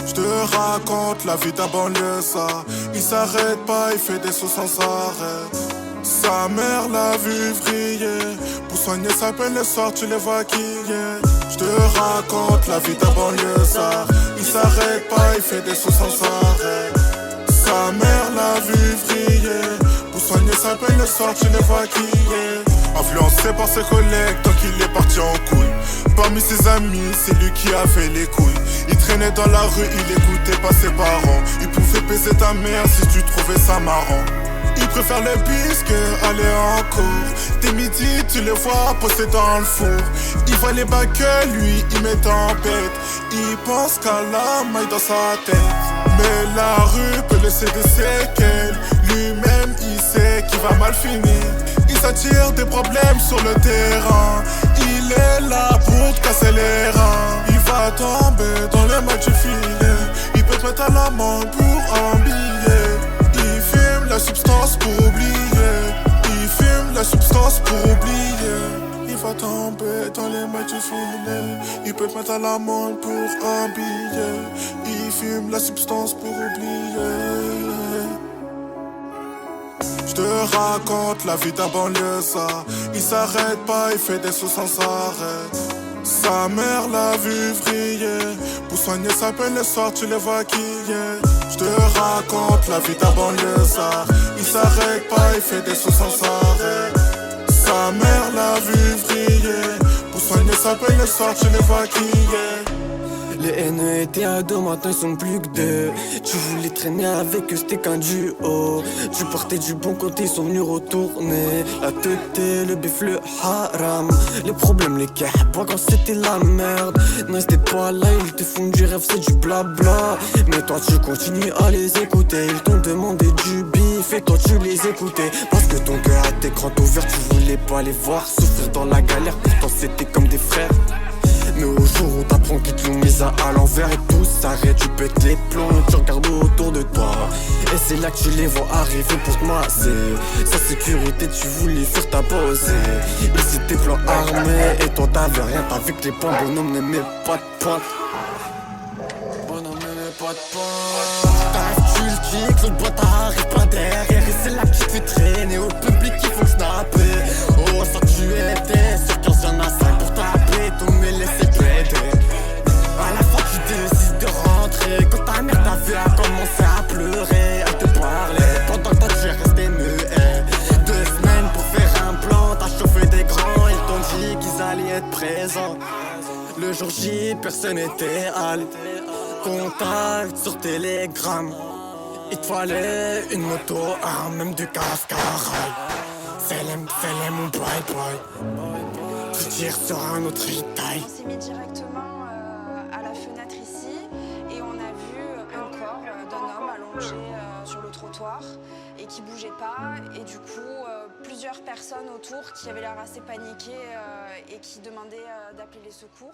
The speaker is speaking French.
Je te raconte la vie d'un banlieusard. Il s'arrête pas, il fait des sauts sans arrêt. Sa mère l'a vu vriller. Pour soigner sa peine le soir tu les vois quiller. Je te raconte la vie d'un banlieusard. Il s'arrête pas, il fait des sauts sans arrêt. Sa mère l'a vu vriller. Pour soigner sa peine le soir tu les vois quiller. Influencé par ses collègues tant qu'il est parti en couille. Parmi ses amis, c'est lui qui avait les couilles. Il traînait dans la rue, il écoutait pas ses parents. Il pouvait baiser ta mère si tu trouvais ça marrant. Il préfère le bis que aller en cours. Dès midi, tu les vois poster dans le four. Il voit les bacs que lui, il met en pète. Il pense qu'à la maille dans sa tête. Mais la rue peut laisser des séquelles. Lui-même, il sait qu'il va mal finir. Il s'attire des problèmes sur le terrain. Il est là pour te casser les reins. Il va tomber dans les matchs du filet. Il peut te mettre à l'amende pour un billet. Il fume la substance pour oublier. Il fume la substance pour oublier. Il va tomber dans les matchs du filet. Il peut te mettre à l'amende pour un billet. Il fume la substance pour oublier. Je te raconte la vie d'un banlieusard. Il s'arrête pas, il fait des sauts sans arrêt. Sa mère l'a vu vriller. Pour soigner sa peine le soir tu les vois quiller. Je te raconte la vie d'un banlieusard. Il s'arrête pas, il fait des sauts sans arrêt. Sa mère l'a vu vriller. Pour soigner sa peine le soir tu les vois quiller. Les haineux étaient à deux, maintenant ils sont plus que deux. Tu voulais traîner avec eux, c'était qu'un duo. Tu partais du bon côté, ils sont venus retourner. La tête, le bif, le haram. Les problèmes, les kahba quand c'était la merde. Non, c'était pas là, ils te font du rêve, c'est du blabla. Mais toi tu continues à les écouter. Ils t'ont demandé du bif et toi tu les écoutais. Parce que ton cœur était grand ouvert, tu voulais pas les voir souffrir dans la galère. Pourtant c'était comme des frères. Mais au jour où t'apprends qu'ils te l'ont mise à l'envers et tout s'arrête, tu pètes les plombs, tu regardes autour de toi. Et c'est là que tu les vois arriver pour te masser. Sa sécurité, tu voulais faire ta pose. Ils étaient plans armés et toi t'avais rien, t'avais que les points. Bonhomme n'aimait pas de pointe. Bonhomme n'aimait pas de pointe. T'arrives, tu le kicks, l'autre boîte t'arrives pas derrière. Et c'est là que tu te fais traîner au public, il faut snapper. Oh, ça tu étais sur 15 y'en a 5 pour taper, ton mêlé c'est pété. À la fin tu décides de rentrer. Quand ta mère t'a vu a commencé à pleurer, à te parler. Pendant que toi tu es resté muet. 2 semaines pour faire un plan, t'as chauffé des grands. Ils t'ont dit qu'ils allaient être présents. Le jour J, personne n'était à l'. Contact sur Telegram. Il te fallait une moto, même du cascaral. Fais-les mon bye-bye. Tu tires sur un autre retail. On s'est mis directement à la fenêtre ici et on a vu un corps d'un homme allongé sur le trottoir et qui bougeait pas. Et du coup, plusieurs personnes autour qui avaient l'air assez paniquées et qui demandaient d'appeler les secours.